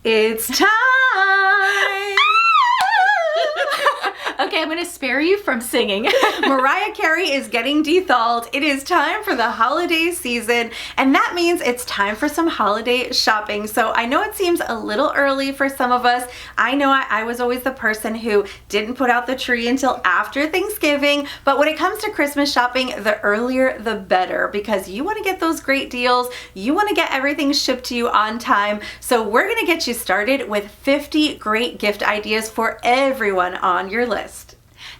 It's time! Okay, I'm gonna spare you from singing. Mariah Carey is getting dethawed. It is time for the holiday season, and that means it's time for some holiday shopping. So I know it seems a little early for some of us. I know I was always the person who didn't put out the tree until after Thanksgiving, but when it comes to Christmas shopping, the earlier the better, because you want to get those great deals. You want to get everything shipped to you on time. So we're gonna get you started with 50 great gift ideas for everyone on your list.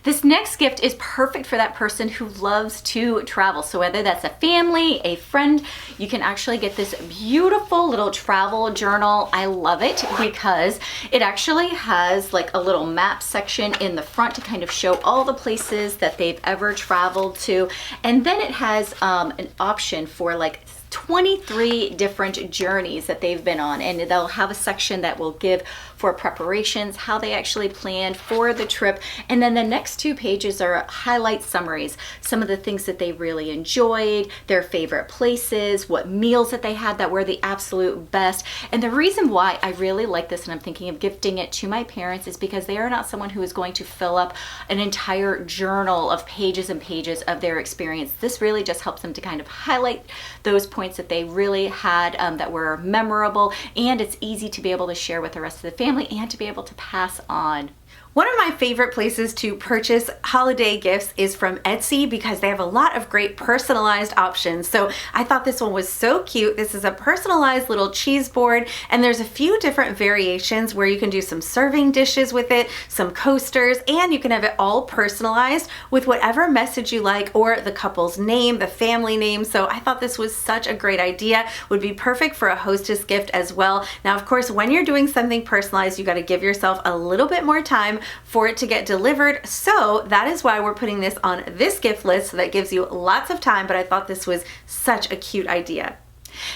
This next gift is perfect for that person who loves to travel. So whether that's a family, a friend, you can actually get this beautiful little travel journal. I love it because it actually has like a little map section in the front to kind of show all the places that they've ever traveled to. And then it has an option for like 23 different journeys that they've been on, and they'll have a section that will give for preparations, how they actually planned for the trip, and then the next 2 pages are highlight summaries, some of the things that they really enjoyed, their favorite places, what meals that they had that were the absolute best. And the reason why I really like this, and I'm thinking of gifting it to my parents, is because they are not someone who is going to fill up an entire journal of pages and pages of their experience. This really just helps them to kind of highlight those points that they really had that were memorable, and it's easy to be able to share with the rest of the family and to be able to pass on. One of my favorite places to purchase holiday gifts is from Etsy because they have a lot of great personalized options. So I thought this one was so cute. This is a personalized little cheese board, and there's a few different variations where you can do some serving dishes with it, some coasters, and you can have it all personalized with whatever message you like or the couple's name, the family name. So I thought this was such a great idea. Would be perfect for a hostess gift as well. Now, of course, when you're doing something personalized, you got to give yourself a little bit more time for it to get delivered. So that is why we're putting this on this gift list, so that gives you lots of time, but I thought this was such a cute idea.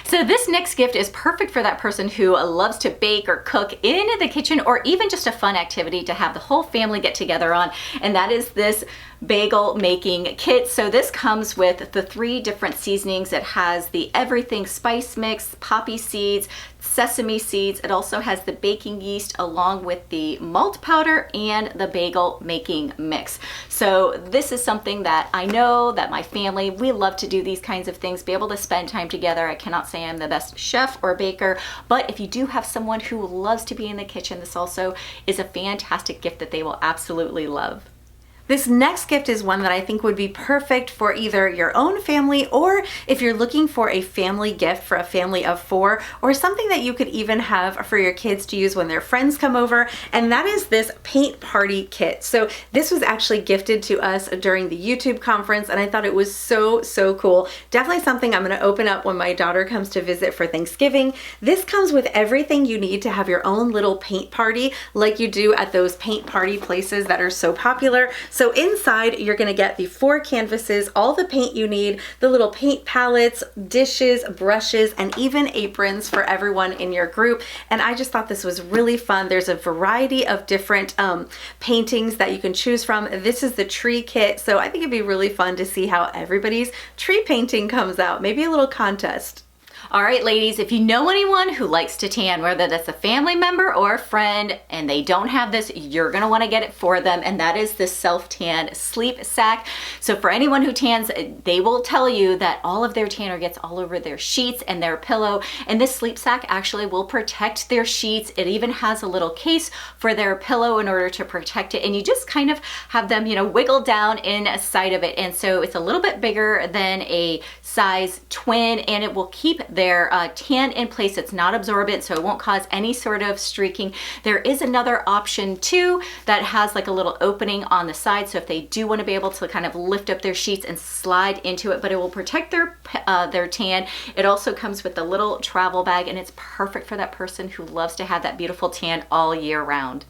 So this next gift is perfect for that person who loves to bake or cook in the kitchen, or even just a fun activity to have the whole family get together on, and that is this bagel making kit. So this comes with the 3 different seasonings. It has the everything spice mix, poppy seeds, sesame seeds. It also has the baking yeast along with the malt powder and the bagel making mix. So this is something that I know that my family, we love to do these kinds of things, be able to spend time together. I cannot say I'm the best chef or baker, but if you do have someone who loves to be in the kitchen, this also is a fantastic gift that they will absolutely love. This next gift is one that I think would be perfect for either your own family, or if you're looking for a family gift for a family of 4, or something that you could even have for your kids to use when their friends come over, and that is this paint party kit. So this was actually gifted to us during the YouTube conference, and I thought it was so cool. Definitely something I'm going to open up when my daughter comes to visit for Thanksgiving. This comes with everything you need to have your own little paint party like you do at those paint party places that are so popular. So inside, you're gonna get the 4 canvases, all the paint you need, the little paint palettes, dishes, brushes, and even aprons for everyone in your group. And I just thought this was really fun. There's a variety of different paintings that you can choose from. This is the tree kit, so I think it'd be really fun to see how everybody's tree painting comes out. Maybe a little contest. All right, ladies, if you know anyone who likes to tan, whether that's a family member or a friend, and they don't have this, you're gonna wanna get it for them, and that is the self-tan sleep sack. So for anyone who tans, they will tell you that all of their tanner gets all over their sheets and their pillow, and this sleep sack actually will protect their sheets. It even has a little case for their pillow in order to protect it, and you just kind of have them, wiggle down inside of it. And so it's a little bit bigger than a size twin, and it will keep their tan in place. It's not absorbent, so it won't cause any sort of streaking. There is another option too that has like a little opening on the side, so if they do want to be able to kind of lift up their sheets and slide into it, but it will protect their tan. It also comes with a little travel bag, and it's perfect for that person who loves to have that beautiful tan all year round.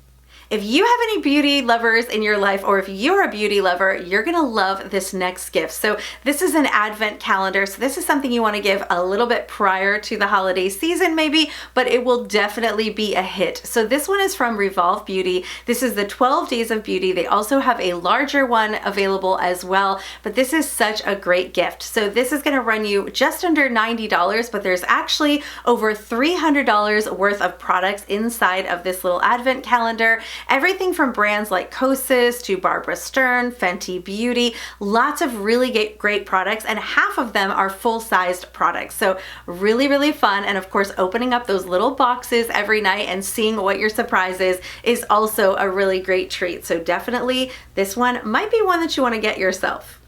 If you have any beauty lovers in your life, or if you're a beauty lover, you're gonna love this next gift. So this is an advent calendar. So this is something you wanna give a little bit prior to the holiday season maybe, but it will definitely be a hit. So this one is from Revolve Beauty. This is the 12 Days of Beauty. They also have a larger one available as well, but this is such a great gift. So this is gonna run you just under $90, but there's actually over $300 worth of products inside of this little advent calendar. Everything from brands like Kosas to Barbara Stern, Fenty Beauty, lots of really great products, and half of them are full-sized products. So really, really fun. And of course, opening up those little boxes every night and seeing what your surprise is also a really great treat. So definitely this one might be one that you want to get yourself.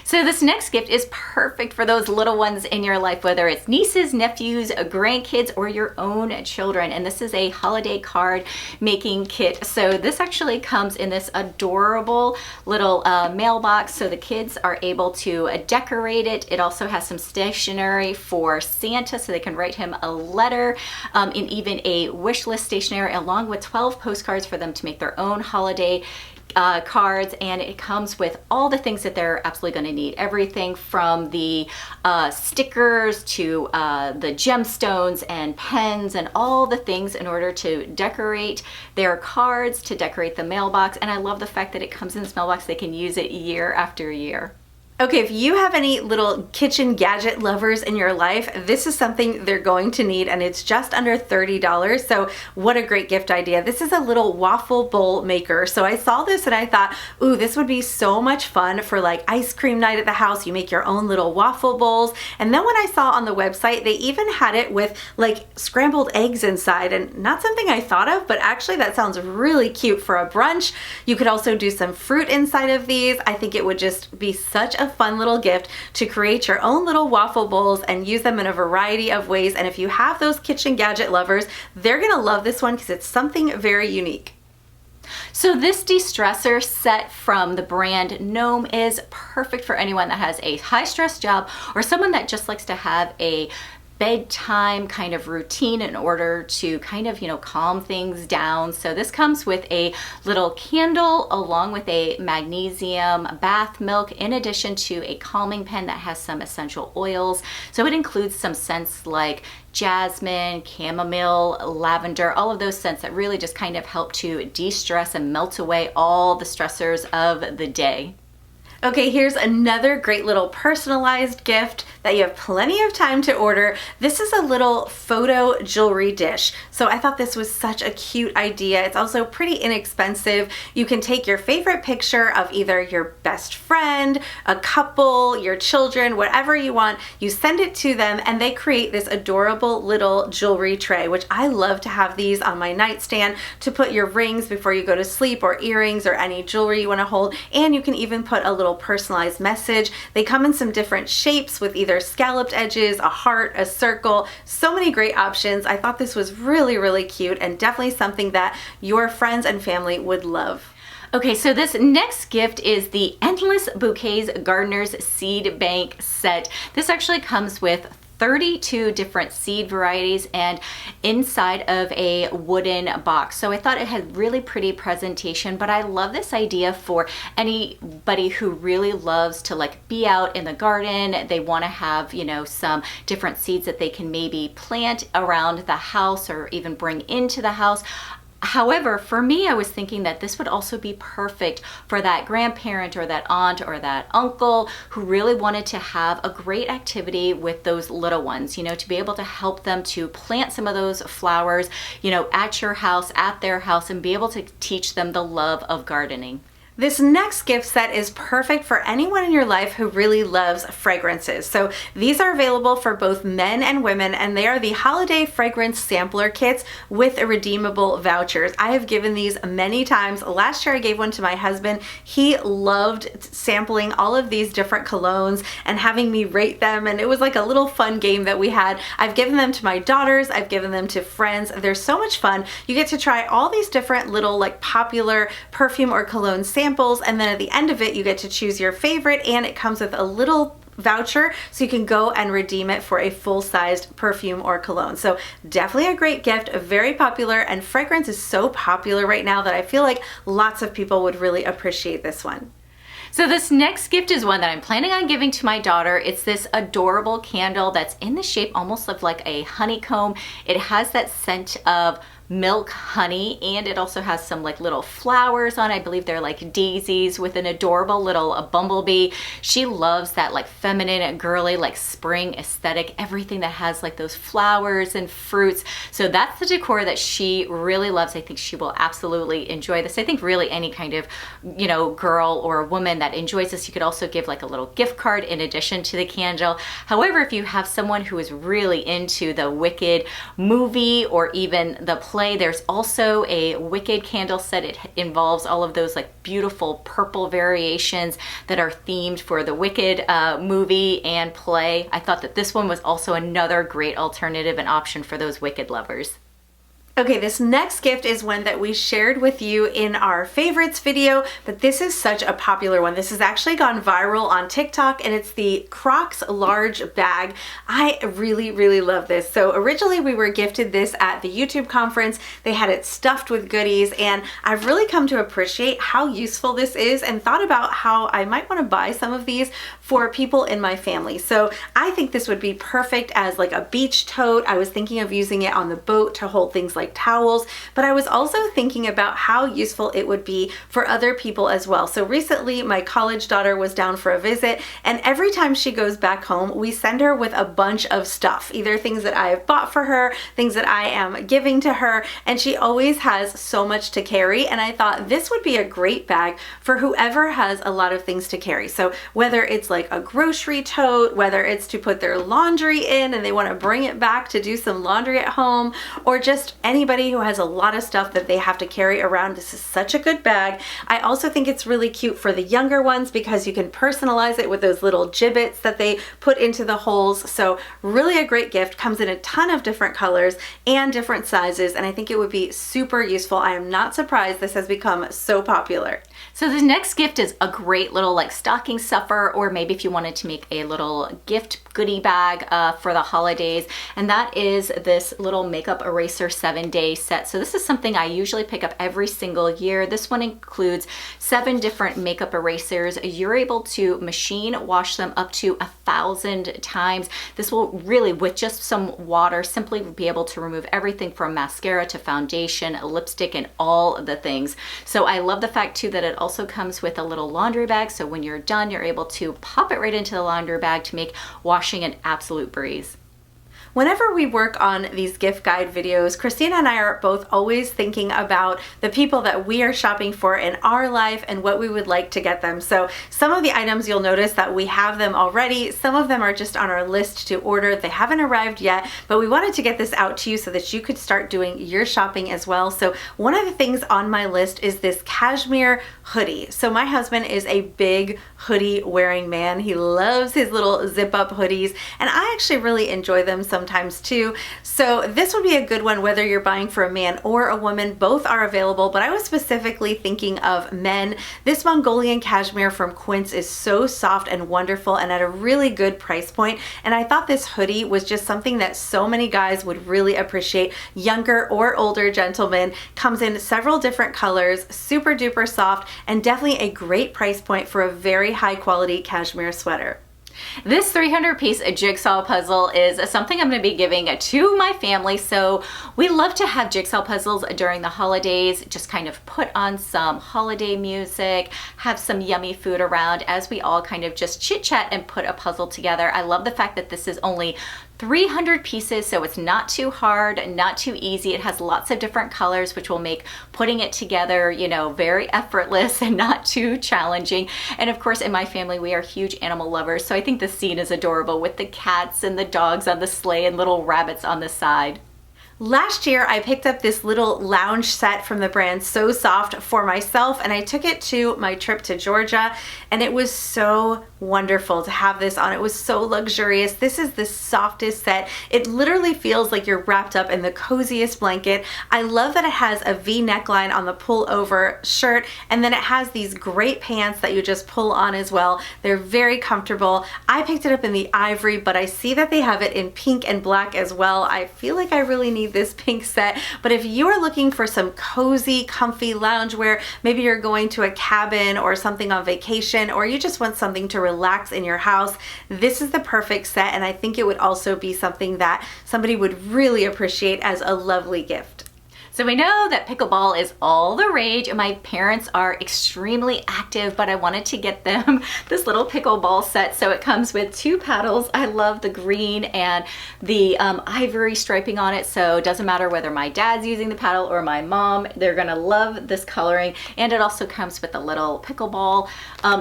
So this next gift is perfect for those little ones in your life, whether it's nieces, nephews, grandkids, or your own children. And this is a holiday card making kit. So this actually comes in this adorable little mailbox, so the kids are able to decorate it. It also has some stationery for Santa, so they can write him a letter, and even a wish list stationery, along with 12 postcards for them to make their own holiday cards. And it comes with all the things that they're absolutely going to need. Everything from the stickers to the gemstones and pens and all the things in order to decorate their cards, to decorate the mailbox. And I love the fact that it comes in this mailbox. They can use it year after year. Okay, if you have any little kitchen gadget lovers in your life, this is something they're going to need, and it's just under $30. So what a great gift idea. This is a little waffle bowl maker. So I saw this and I thought, ooh, this would be so much fun for like ice cream night at the house. You make your own little waffle bowls. And then when I saw on the website, they even had it with like scrambled eggs inside, and not something I thought of, but actually that sounds really cute for a brunch. You could also do some fruit inside of these. I think it would just be such a fun little gift to create your own little waffle bowls and use them in a variety of ways. And if you have those kitchen gadget lovers, they're gonna love this one because it's something very unique. So this de-stressor set from the brand Gnome is perfect for anyone that has a high stress job, or someone that just likes to have a bedtime kind of routine in order to kind of, calm things down. So this comes with a little candle along with a magnesium bath milk, in addition to a calming pen that has some essential oils. So it includes some scents like jasmine, chamomile, lavender, all of those scents that really just kind of help to de-stress and melt away all the stressors of the day. Okay, here's another great little personalized gift that you have plenty of time to order. This is a little photo jewelry dish. So I thought this was such a cute idea. It's also pretty inexpensive. You can take your favorite picture of either your best friend, a couple, your children, whatever you want. You send it to them and they create this adorable little jewelry tray, which I love to have these on my nightstand to put your rings before you go to sleep, or earrings, or any jewelry you want to hold. And you can even put a little personalized message. They come in some different shapes with either scalloped edges, a heart, a circle, so many great options. I thought this was really, really cute and definitely something that your friends and family would love. Okay, so this next gift is the Endless Bouquets Gardener's Seed Bank set. This actually comes with 32 different seed varieties and inside of a wooden box. So I thought it had really pretty presentation, but I love this idea for anybody who really loves to be out in the garden. They want to have, some different seeds that they can maybe plant around the house or even bring into the house. However, for me, I was thinking that this would also be perfect for that grandparent or that aunt or that uncle who really wanted to have a great activity with those little ones, to be able to help them to plant some of those flowers, at your house, at their house, and be able to teach them the love of gardening. This next gift set is perfect for anyone in your life who really loves fragrances. So these are available for both men and women, and they are the holiday fragrance sampler kits with redeemable vouchers. I have given these many times. Last year I gave one to my husband. He loved sampling all of these different colognes and having me rate them, and it was like a little fun game that we had. I've given them to my daughters. I've given them to friends. They're so much fun. You get to try all these different little popular perfume or cologne samples, and then at the end of it you get to choose your favorite, and it comes with a little voucher so you can go and redeem it for a full-sized perfume or cologne. So definitely a great gift, very popular, and fragrance is so popular right now that I feel like lots of people would really appreciate this one. So this next gift is one that I'm planning on giving to my daughter. It's this adorable candle that's in the shape almost of like a honeycomb. It has that scent of milk honey, and it also has some like little flowers on it. I believe they're like daisies with an adorable little bumblebee. She loves that like feminine, girly, like spring aesthetic, everything that has like those flowers and fruits. So that's the decor that she really loves. I think she will absolutely enjoy this. I think really any kind of, you know, girl or woman that enjoys this, you could also give like a little gift card in addition to the candle. However, if you have someone who is really into the Wicked movie or even the play, there's also a Wicked candle set. It involves all of those like beautiful purple variations that are themed for the Wicked movie and play. I thought that this one was also another great alternative and option for those Wicked lovers. Okay, this next gift is one that we shared with you in our favorites video, but this is such a popular one. This has actually gone viral on TikTok, and it's the Crocs large bag. I really, really love this. So originally we were gifted this at the YouTube conference. They had it stuffed with goodies, and I've really come to appreciate how useful this is and thought about how I might want to buy some of these for people in my family. So I think this would be perfect as like a beach tote. I was thinking of using it on the boat to hold things like towels, but I was also thinking about how useful it would be for other people as well. So recently my college daughter was down for a visit, and every time she goes back home, we send her with a bunch of stuff, either things that I have bought for her, things that I am giving to her, and she always has so much to carry. And I thought this would be a great bag for whoever has a lot of things to carry. So whether it's like a grocery tote, whether it's to put their laundry in and they want to bring it back to do some laundry at home, or just anybody who has a lot of stuff that they have to carry around, this is such a good bag. I also think it's really cute for the younger ones because you can personalize it with those little gibbets that they put into the holes. So really a great gift. Comes in a ton of different colors and different sizes, and I think it would be super useful. I am not surprised this has become so popular. So the next gift is a great little like stocking stuffer, or maybe if you wanted to make a little gift goodie bag for the holidays, and that is this little makeup eraser 7-day set. So this is something I usually pick up every single year. This one includes 7 different makeup erasers. You're able to machine wash them up to 1,000 times. This will really, with just some water, simply be able to remove everything from mascara to foundation, lipstick, and all the things. So I love the fact too that it also comes with a little laundry bag. So when you're done, you're able to pop it right into the laundry bag to make washing an absolute breeze. Whenever we work on these gift guide videos, Christina and I are both always thinking about the people that we are shopping for in our life and what we would like to get them. So some of the items you'll notice that we have them already. Some of them are just on our list to order. They haven't arrived yet, but we wanted to get this out to you so that you could start doing your shopping as well. So one of the things on my list is this cashmere hoodie. So my husband is a big hoodie wearing man. He loves his little zip up hoodies, and I actually really enjoy them sometimes too. So this would be a good one whether you're buying for a man or a woman. Both are available, but I was specifically thinking of men. This Mongolian cashmere from Quince is so soft and wonderful and at a really good price point, and I thought this hoodie was just something that so many guys would really appreciate, younger or older gentlemen. Comes in several different colors, super duper soft, and definitely a great price point for a very high quality cashmere sweater. This 300-piece jigsaw puzzle is something I'm going to be giving to my family. So we love to have jigsaw puzzles during the holidays, just kind of put on some holiday music, have some yummy food around as we all kind of just chit chat and put a puzzle together. I love the fact that this is only 300 pieces, so it's not too hard, not too easy. It has lots of different colors, which will make putting it together, you know, very effortless and not too challenging. And of course, in my family, we are huge animal lovers, so I think the scene is adorable with the cats and the dogs on the sleigh and little rabbits on the side. Last year, I picked up this little lounge set from the brand So Soft for myself, and I took it to my trip to Georgia, and it was so wonderful to have this on. It was so luxurious. This is the softest set. It literally feels like you're wrapped up in the coziest blanket. I love that it has a V neckline on the pull-over shirt, and then it has these great pants that you just pull on as well. They're very comfortable. I picked it up in the ivory, but I see that they have it in pink and black as well. I feel like I really need this pink set, but if you are looking for some cozy, comfy loungewear, maybe you're going to a cabin or something on vacation, or you just want something to relax in your house, this is the perfect set, and I think it would also be something that somebody would really appreciate as a lovely gift. So we know that pickleball is all the rage. My parents are extremely active, but I wanted to get them this little pickleball set. So it comes with 2 paddles. I love the green and the ivory striping on it. So it doesn't matter whether my dad's using the paddle or my mom, they're gonna love this coloring. And it also comes with a little pickleball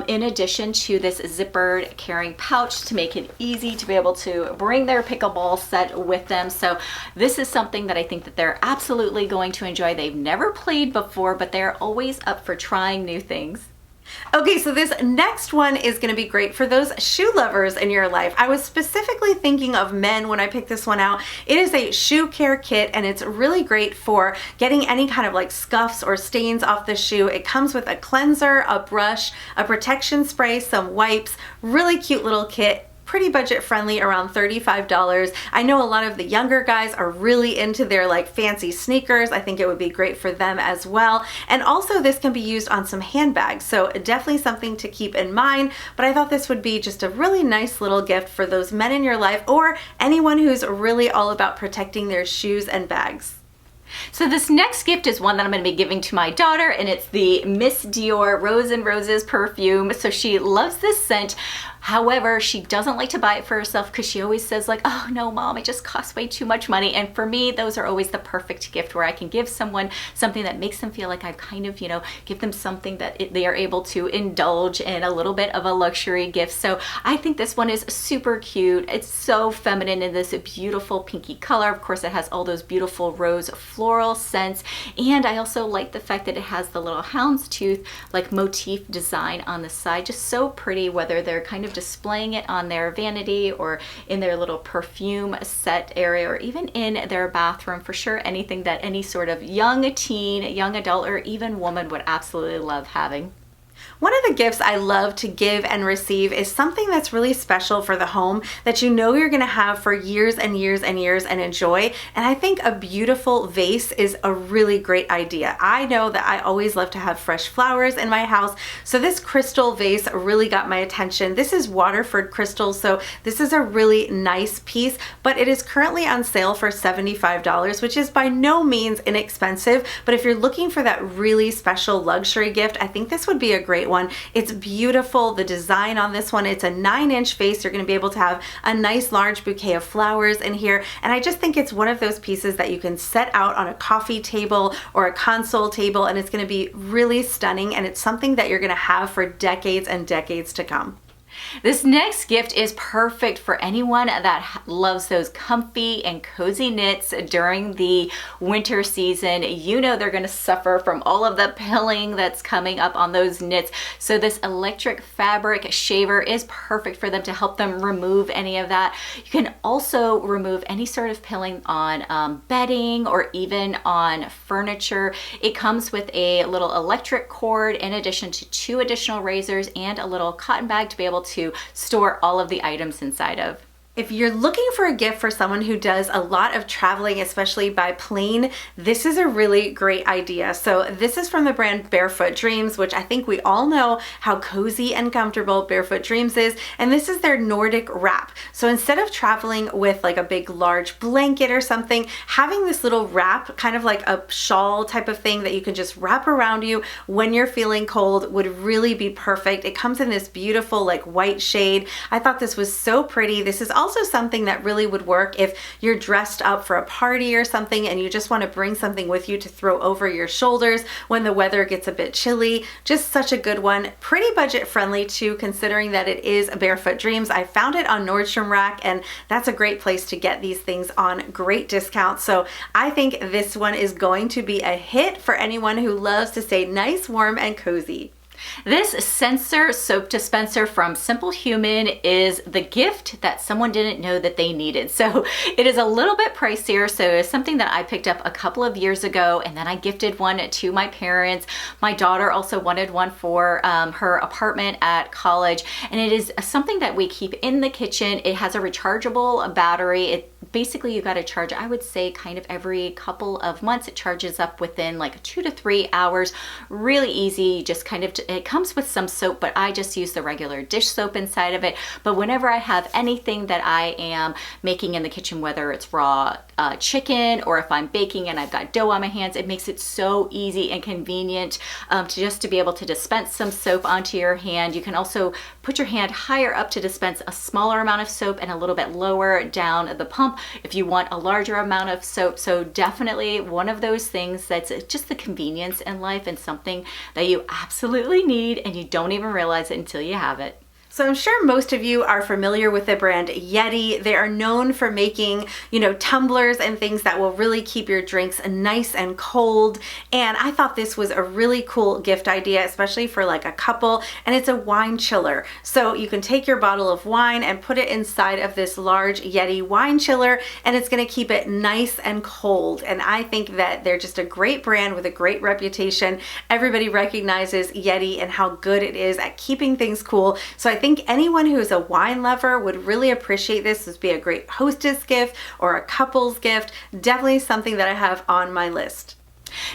in addition to this zippered carrying pouch to make it easy to be able to bring their pickleball set with them. So this is something that I think that they're absolutely going to enjoy. They've never played before, but they're always up for trying new things. Okay, so this next one is going to be great for those shoe lovers in your life. I was specifically thinking of men when I picked this one out. It is a shoe care kit, and it's really great for getting any kind of like scuffs or stains off the shoe. It comes with a cleanser, a brush, a protection spray, some wipes, really cute little kit. Pretty budget friendly, around $35. I know a lot of the younger guys are really into their like fancy sneakers. I think it would be great for them as well. And also this can be used on some handbags, so definitely something to keep in mind. But I thought this would be just a really nice little gift for those men in your life or anyone who's really all about protecting their shoes and bags. So this next gift is one that I'm going to be giving to my daughter, and it's the Miss Dior Rose and Roses perfume. So she loves this scent. However, she doesn't like to buy it for herself because she always says like, oh no mom, it just costs way too much money. And for me, those are always the perfect gift where I can give someone something that makes them feel like I kind of, give them something that they are able to indulge in, a little bit of a luxury gift. So I think this one is super cute. It's so feminine in this beautiful pinky color. Of course, it has all those beautiful rose floral scents. And I also like the fact that it has the little houndstooth like motif design on the side. Just so pretty, whether they're kind of displaying it on their vanity or in their little perfume set area or even in their bathroom. For sure, anything that any sort of young teen, young adult, or even woman would absolutely love having. One of the gifts I love to give and receive is something that's really special for the home that you know you're going to have for years and years and years and enjoy. And I think a beautiful vase is a really great idea. I know that I always love to have fresh flowers in my house, so this crystal vase really got my attention. This is Waterford crystal, so this is a really nice piece, but it is currently on sale for $75, which is by no means inexpensive. But if you're looking for that really special luxury gift, I think this would be a great one. It's beautiful. The design on this one, it's a 9-inch vase. You're going to be able to have a nice large bouquet of flowers in here. And I just think it's one of those pieces that you can set out on a coffee table or a console table, and it's going to be really stunning. And it's something that you're going to have for decades and decades to come. This next gift is perfect for anyone that loves those comfy and cozy knits during the winter season. You know they're going to suffer from all of the pilling that's coming up on those knits. So this electric fabric shaver is perfect for them to help them remove any of that. You can also remove any sort of pilling on bedding or even on furniture. It comes with a little electric cord in addition to 2 additional razors and a little cotton bag to be able to store all of the items inside of. If you're looking for a gift for someone who does a lot of traveling, especially by plane, this is a really great idea. So this is from the brand Barefoot Dreams, which I think we all know how cozy and comfortable Barefoot Dreams is. And this is their Nordic wrap. So instead of traveling with like a big large blanket or something, having this little wrap, kind of like a shawl type of thing that you can just wrap around you when you're feeling cold, would really be perfect. It comes in this beautiful like white shade. I thought this was so pretty. This is also also something that really would work if you're dressed up for a party or something and you just want to bring something with you to throw over your shoulders when the weather gets a bit chilly. Just such a good one. Pretty budget friendly too, considering that it is Barefoot Dreams. I found it on Nordstrom Rack, and that's a great place to get these things on great discounts. So I think this one is going to be a hit for anyone who loves to stay nice, warm, and cozy. This Sensor soap dispenser from Simple Human is the gift that someone didn't know that they needed. So it is a little bit pricier. So it's something that I picked up a couple of years ago, and then I gifted one to my parents. My daughter also wanted one for her apartment at college, and it is something that we keep in the kitchen. It has a rechargeable battery. Basically, you got to charge, I would say, kind of every couple of months. It charges up within like 2 to 3 hours. Really easy. Just kind of, it comes with some soap, but I just use the regular dish soap inside of it. But whenever I have anything that I am making in the kitchen, whether it's raw chicken or if I'm baking and I've got dough on my hands, it makes it so easy and convenient to be able to dispense some soap onto your hand. You can also put your hand higher up to dispense a smaller amount of soap and a little bit lower down the pump if you want a larger amount of soap. So definitely one of those things that's just the convenience in life and something that you absolutely need and you don't even realize it until you have it. So I'm sure most of you are familiar with the brand Yeti. They are known for making, tumblers and things that will really keep your drinks nice and cold. And I thought this was a really cool gift idea, especially for like a couple. And it's a wine chiller. So you can take your bottle of wine and put it inside of this large Yeti wine chiller, and it's going to keep it nice and cold. And I think that they're just a great brand with a great reputation. Everybody recognizes Yeti and how good it is at keeping things cool. So I think anyone who's a wine lover would really appreciate this. This would be a great hostess gift or a couple's gift. Definitely something that I have on my list.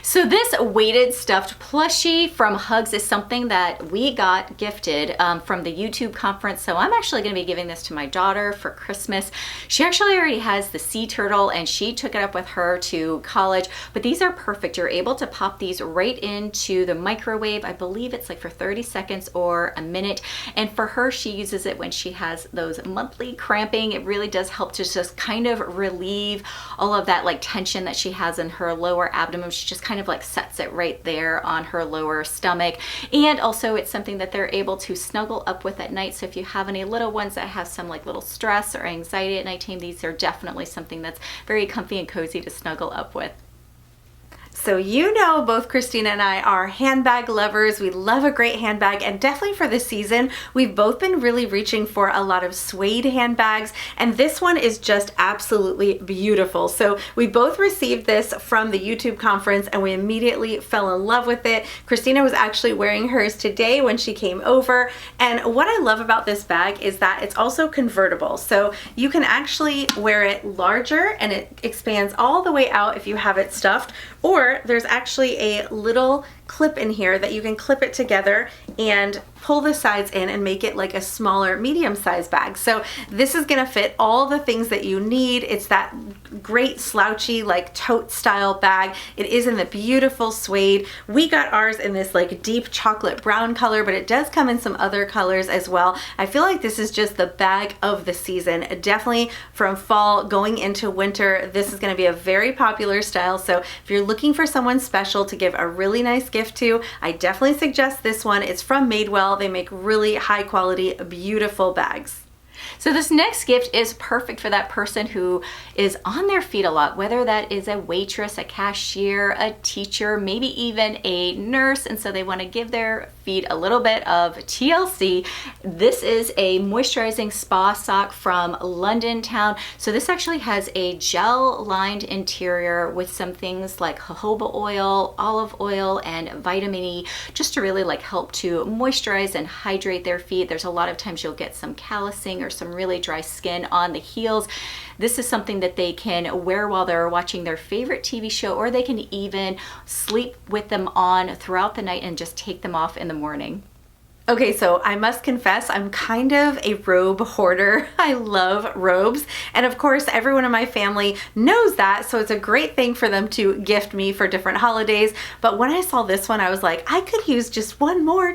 So this weighted stuffed plushie from Hugs is something that we got gifted from the YouTube conference. So I'm actually going to be giving this to my daughter for Christmas. She actually already has the sea turtle and she took it up with her to college, but these are perfect. You're able to pop these right into the microwave. I believe it's like for 30 seconds or a minute. And for her, she uses it when she has those monthly cramping. It really does help to just kind of relieve all of that like tension that she has in her lower abdomen. She just kind of like sets it right there on her lower stomach. And also it's something that they're able to snuggle up with at night. So if you have any little ones that have some like little stress or anxiety at nighttime, these are definitely something that's very comfy and cozy to snuggle up with. So both Christina and I are handbag lovers. We love a great handbag, and definitely for this season, we've both been really reaching for a lot of suede handbags, and this one is just absolutely beautiful. So we both received this from the YouTube conference and we immediately fell in love with it. Christina was actually wearing hers today when she came over, and what I love about this bag is that it's also convertible. So you can actually wear it larger and it expands all the way out if you have it stuffed, or there's actually a little clip in here that you can clip it together and pull the sides in and make it like a smaller medium-sized bag. So this is gonna fit all the things that you need. It's that great slouchy like tote style bag. It is in the beautiful suede. We got ours in this like deep chocolate brown color, but it does come in some other colors as well. I feel like this is just the bag of the season. Definitely from fall going into winter, this is gonna be a very popular style. So if you're looking for someone special to give a really nice gift to, I definitely suggest this one. It's from Madewell. They make really high quality, beautiful bags. So this next gift is perfect for that person who is on their feet a lot, whether that is a waitress, a cashier, a teacher, maybe even a nurse, and so they want to give their feet a little bit of TLC. This is a moisturizing spa sock from London Town. So this actually has a gel-lined interior with some things like jojoba oil, olive oil, and vitamin E, just to really like help to moisturize and hydrate their feet. There's a lot of times you'll get some callousing or some really dry skin on the heels. This is something that they can wear while they're watching their favorite TV show, or they can even sleep with them on throughout the night and just take them off in the morning. Okay, so I must confess, I'm kind of a robe hoarder. I love robes. And of course, everyone in my family knows that. So it's a great thing for them to gift me for different holidays. But when I saw this one, I was like, I could use just one more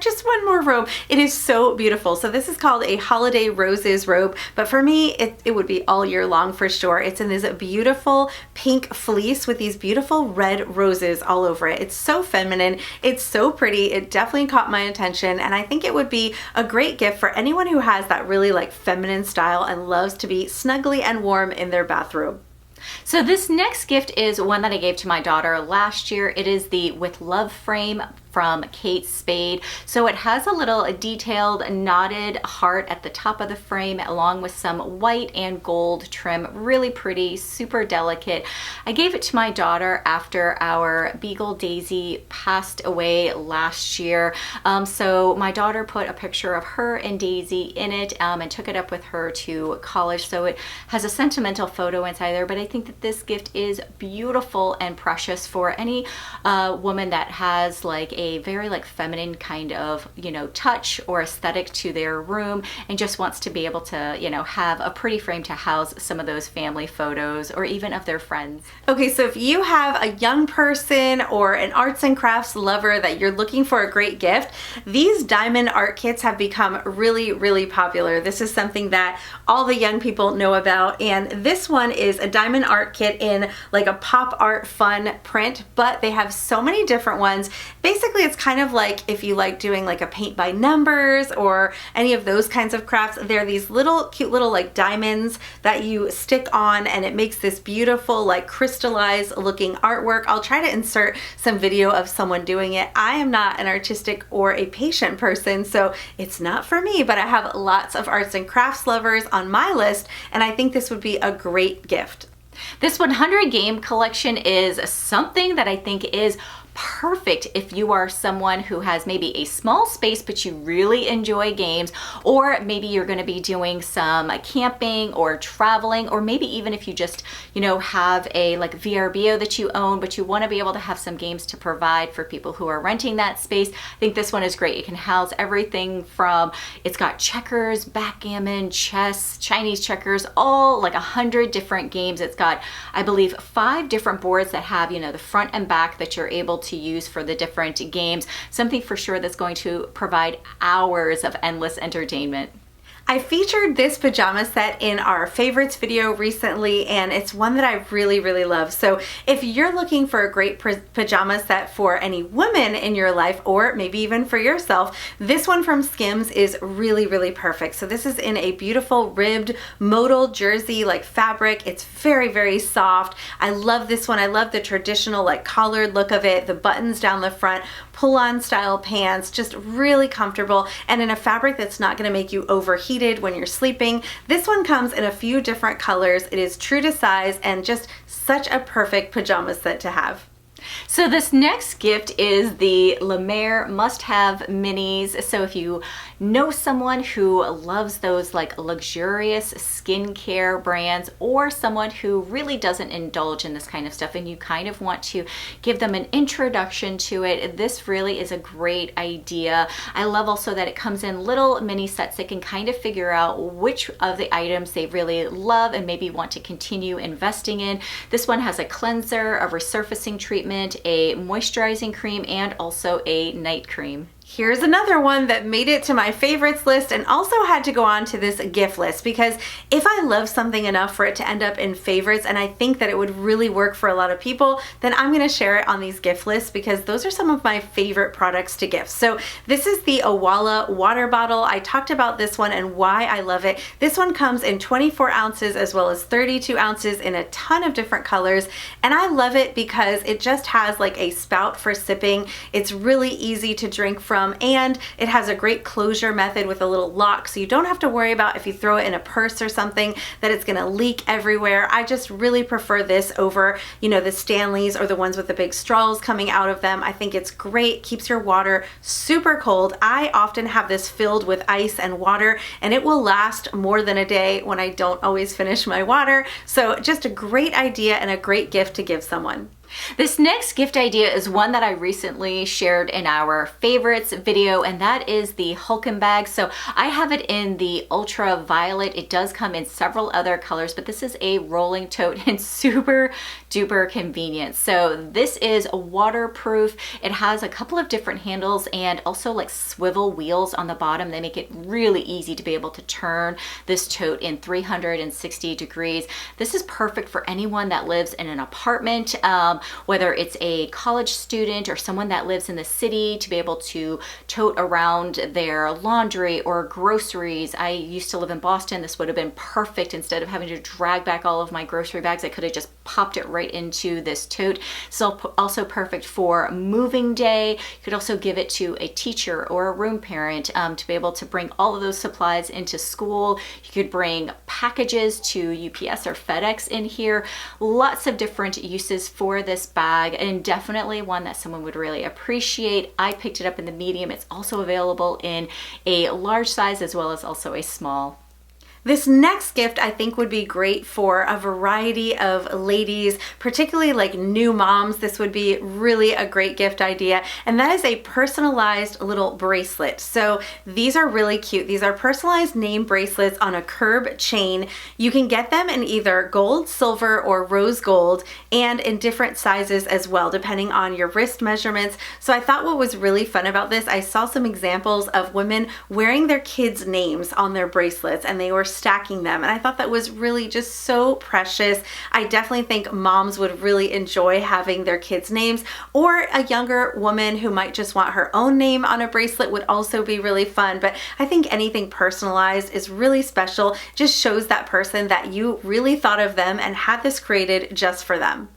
robe. It is so beautiful. So this is called a Holiday Roses robe. But for me, it would be all year long for sure. It's in this beautiful pink fleece with these beautiful red roses all over it. It's so feminine. It's so pretty. It definitely caught my attention. And I think it would be a great gift for anyone who has that really like feminine style and loves to be snuggly and warm in their bathrobe. So this next gift is one that I gave to my daughter last year. It is the With Love frame from Kate Spade. So it has a little detailed knotted heart at the top of the frame along with some white and gold trim. Really pretty, super delicate. I gave it to my daughter after our Beagle Daisy passed away last year. So my daughter put a picture of her and Daisy in it and took it up with her to college. So it has a sentimental photo inside there, but I think that this gift is beautiful and precious for any woman that has like a very like feminine kind of, touch or aesthetic to their room and just wants to be able to, have a pretty frame to house some of those family photos or even of their friends. Okay, so if you have a young person or an arts and crafts lover that you're looking for a great gift, these diamond art kits have become really, really popular. This is something that all the young people know about, and this one is a diamond art kit in like a pop art fun print, but they have so many different ones. Basically, it's kind of like if you like doing like a paint by numbers or any of those kinds of crafts. They're these little cute little like diamonds that you stick on, and it makes this beautiful like crystallized looking artwork. I'll try to insert some video of someone doing it. I am not an artistic or a patient person, so it's not for me, but I have lots of arts and crafts lovers on my list, and I think this would be a great gift. This 100 game collection is something that I think is perfect if you are someone who has maybe a small space but you really enjoy games, or maybe you're going to be doing some camping or traveling, or maybe even if you just have a like VRBO that you own but you want to be able to have some games to provide for people who are renting that space. I think this one is great. It can house everything from, it's got checkers, backgammon, chess, Chinese checkers, all like 100 different games. It's got, I believe, 5 different boards that have the front and back that you're able to use for the different games. Something for sure that's going to provide hours of endless entertainment. I featured this pajama set in our favorites video recently, and it's one that I really, really love. So if you're looking for a great pajama set for any woman in your life, or maybe even for yourself, this one from Skims is really, really perfect. So this is in a beautiful ribbed modal jersey like fabric. It's very, very soft. I love this one. I love the traditional like collared look of it, the buttons down the front, pull-on style pants, just really comfortable, and in a fabric that's not going to make you overheated when you're sleeping. This one comes in a few different colors. It is true to size and just such a perfect pajama set to have. So this next gift is the La Mer must-have minis. So if you know someone who loves those like luxurious skincare brands, or someone who really doesn't indulge in this kind of stuff and you kind of want to give them an introduction to it, this really is a great idea. I love also that it comes in little mini sets. They can kind of figure out which of the items they really love and maybe want to continue investing in. This one has a cleanser, a resurfacing treatment, a moisturizing cream, and also a night cream. Here's another one that made it to my favorites list and also had to go on to this gift list, because if I love something enough for it to end up in favorites and I think that it would really work for a lot of people, then I'm going to share it on these gift lists, because those are some of my favorite products to gift. So this is the Owala water bottle. I talked about this one and why I love it. This one comes in 24 ounces as well as 32 ounces in a ton of different colors, and I love it because it just has like a spout for sipping. It's really easy to drink from, and it has a great closure method with a little lock, so you don't have to worry about if you throw it in a purse or something that it's gonna leak everywhere. I just really prefer this over, the Stanleys or the ones with the big straws coming out of them. I think it's great, keeps your water super cold. I often have this filled with ice and water, and it will last more than a day when I don't always finish my water. So just a great idea and a great gift to give someone. This next gift idea is one that I recently shared in our favorites this video, and that is the Hulken bag. So I have it in the ultraviolet. It does come in several other colors, but this is a rolling tote and super duper convenient. So this is waterproof. It has a couple of different handles and also like swivel wheels on the bottom. They make it really easy to be able to turn this tote in 360 degrees. This is perfect for anyone that lives in an apartment, whether it's a college student or someone that lives in the city, to be able to tote around their laundry or groceries. I used to live in Boston. This would have been perfect. Instead of having to drag back all of my grocery bags, I could have just popped it right into this tote. So also perfect for moving day. You could also give it to a teacher or a room parent to be able to bring all of those supplies into school. You could bring packages to UPS or FedEx in here. Lots of different uses for this bag, and definitely one that someone would really appreciate. I picked it up in the medium. It's also available in a large size as well as also a small. This next gift I think would be great for a variety of ladies, particularly like new moms. This would be really a great gift idea, and that is a personalized little bracelet. So these are really cute. These are personalized name bracelets on a curb chain. You can get them in either gold, silver, or rose gold, and in different sizes as well, depending on your wrist measurements. So I thought what was really fun about this, I saw some examples of women wearing their kids' names on their bracelets, and they were stacking them, and I thought that was really just so precious. I definitely think moms would really enjoy having their kids' names, or a younger woman who might just want her own name on a bracelet would also be really fun. But I think anything personalized is really special. Just shows that person that you really thought of them and had this created just for them.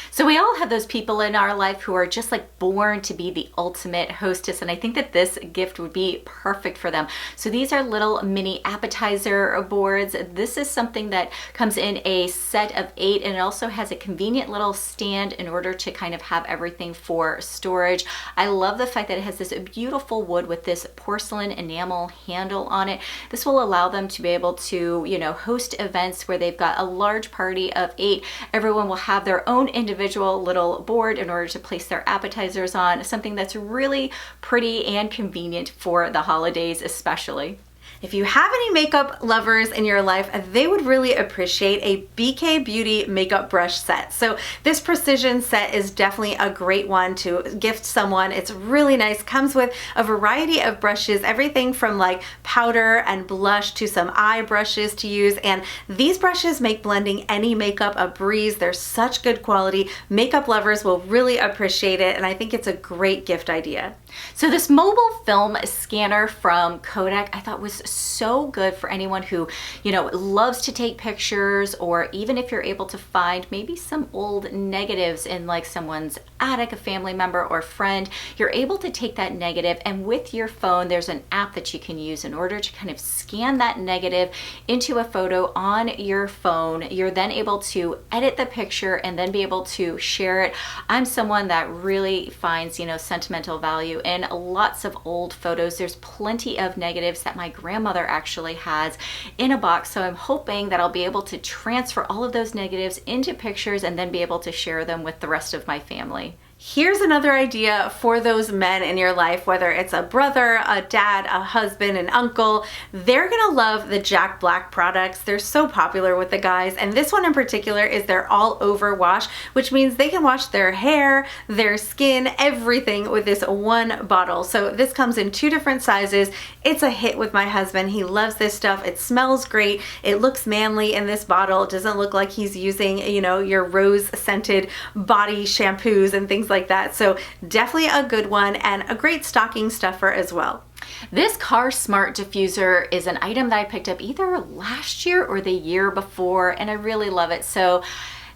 So we all have those people in our life who are just like born to be the ultimate hostess, and I think that this gift would be perfect for them. So these are little mini appetizer boards. This is something that comes in a set of 8, and it also has a convenient little stand in order to kind of have everything for storage. I love the fact that it has this beautiful wood with this porcelain enamel handle on it. This will allow them to be able to, you know, host events where they've got a large party of 8. Everyone will have their own individual little board in order to place their appetizers on, something that's really pretty and convenient for the holidays especially. If you have any makeup lovers in your life, they would really appreciate a BK Beauty makeup brush set. So this precision set is definitely a great one to gift someone. It's really nice. Comes with a variety of brushes, everything from like powder and blush to some eye brushes to use. And these brushes make blending any makeup a breeze. They're such good quality. Makeup lovers will really appreciate it, and I think it's a great gift idea. So this mobile film scanner from Kodak I thought was so good for anyone who, you know, loves to take pictures, or even if you're able to find maybe some old negatives in like someone's attic, a family member or friend, you're able to take that negative, and with your phone there's an app that you can use in order to kind of scan that negative into a photo on your phone. You're then able to edit the picture and then be able to share it. I'm someone that really finds, you know, sentimental value in lots of old photos. There's plenty of negatives that my grandmother actually has in a box, so I'm hoping that I'll be able to transfer all of those negatives into pictures and then be able to share them with the rest of my family. Here's another idea for those men in your life, whether it's a brother, a dad, a husband, an uncle. They're gonna love the Jack Black products. They're so popular with the guys, and this one in particular is their all-over wash, which means they can wash their hair, their skin, everything with this one bottle. So this comes in 2 different sizes. It's a hit with my husband. He loves this stuff. It smells great. It looks manly in this bottle. It doesn't look like he's using, you know, your rose-scented body shampoos and things like that. So definitely a good one, and a great stocking stuffer as well. This Car Smart diffuser is an item that I picked up either last year or the year before, and I really love it. So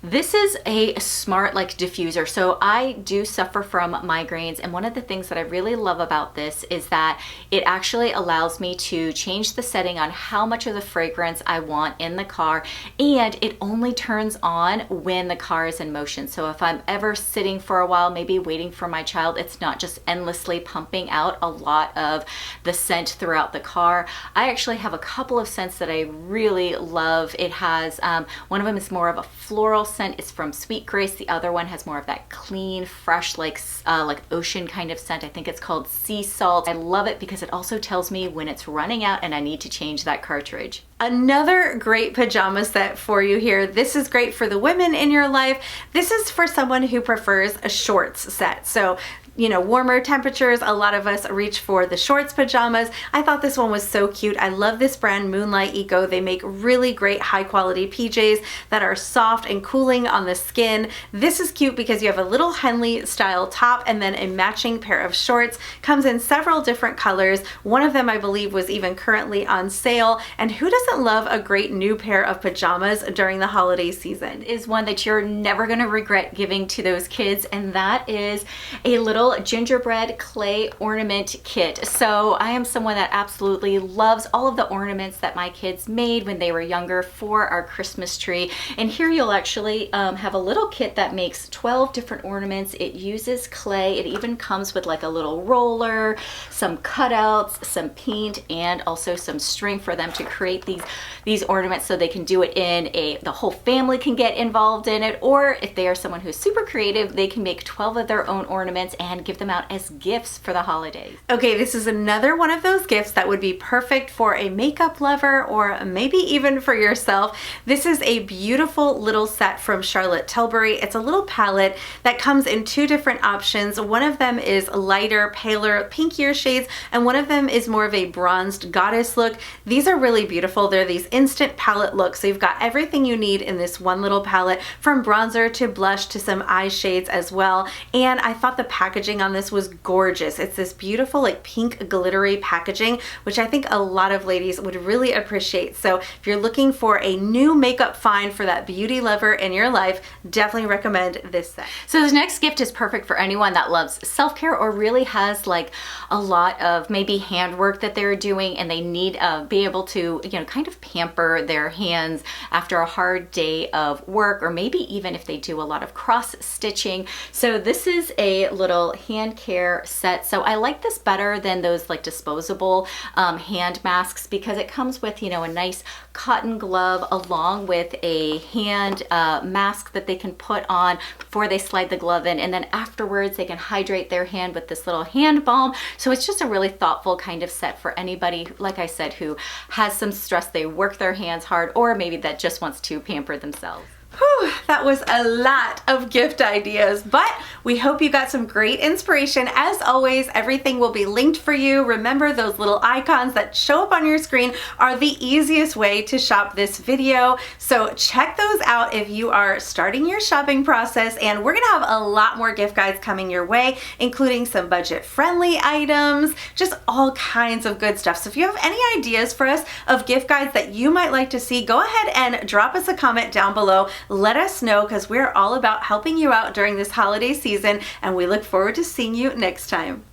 this is a smart like diffuser. So I do suffer from migraines, and one of the things that I really love about this is that it actually allows me to change the setting on how much of the fragrance I want in the car, and it only turns on when the car is in motion. So if I'm ever sitting for a while, maybe waiting for my child, it's not just endlessly pumping out a lot of the scent throughout the car. I actually have a couple of scents that I really love. It has one of them is more of a floral scent is from Sweet Grace. The other one has more of that clean, fresh, like ocean kind of scent. I think it's called Sea Salt. I love it because it also tells me when it's running out and I need to change that cartridge. Another great pajama set for you here. This is great for the women in your life. This is for someone who prefers a shorts set. So, you know, warmer temperatures, a lot of us reach for the shorts pajamas. I thought this one was so cute. I love this brand, Moonlight Eco. They make really great high quality PJs that are soft and cooling on the skin. This is cute because you have a little Henley style top and then a matching pair of shorts. Comes in several different colors. One of them I believe was even currently on sale. And who doesn't love a great new pair of pajamas during the holiday season? It is one that you're never gonna regret giving to those kids, and that is a little gingerbread clay ornament kit. So I am someone that absolutely loves all of the ornaments that my kids made when they were younger for our Christmas tree. And here you'll actually have a little kit that makes 12 different ornaments. It uses clay. It even comes with like a little roller, some cutouts, some paint, and also some string for them to create these ornaments, so they can do it in the whole family can get involved in it, or if they are someone who's super creative, they can make 12 of their own ornaments and give them out as gifts for the holidays. Okay, this is another one of those gifts that would be perfect for a makeup lover or maybe even for yourself. This is a beautiful little set from Charlotte Tilbury. It's a little palette that comes in two different options. One of them is lighter, paler, pinkier shades, and one of them is more of a bronzed goddess look. These are really beautiful. They're these instant palette looks. So you've got everything you need in this one little palette, from bronzer to blush to some eye shades as well. And I thought the packaging on this was gorgeous. It's this beautiful like pink glittery packaging, which I think a lot of ladies would really appreciate. So if you're looking for a new makeup find for that beauty lover in your life, definitely recommend this set. So this next gift is perfect for anyone that loves self-care or really has like a lot of maybe handwork that they're doing and they need be able to, you know, kind of pamper their hands after a hard day of work, or maybe even if they do a lot of cross stitching. So this is a little hand care set. So I like this better than those like disposable hand masks because it comes with, you know, a nice cotton glove along with a hand mask that they can put on before they slide the glove in, and then afterwards they can hydrate their hand with this little hand balm. So it's just a really thoughtful kind of set for anybody, like I said, who has some stress, they work their hands hard, or maybe that just wants to pamper themselves. Whew, that was a lot of gift ideas, but we hope you got some great inspiration. As always, everything will be linked for you. Remember, those little icons that show up on your screen are the easiest way to shop this video. So check those out if you are starting your shopping process, and we're gonna have a lot more gift guides coming your way, including some budget-friendly items, just all kinds of good stuff. So if you have any ideas for us of gift guides that you might like to see, go ahead and drop us a comment down below. Let us know, because we're all about helping you out during this holiday season, and we look forward to seeing you next time.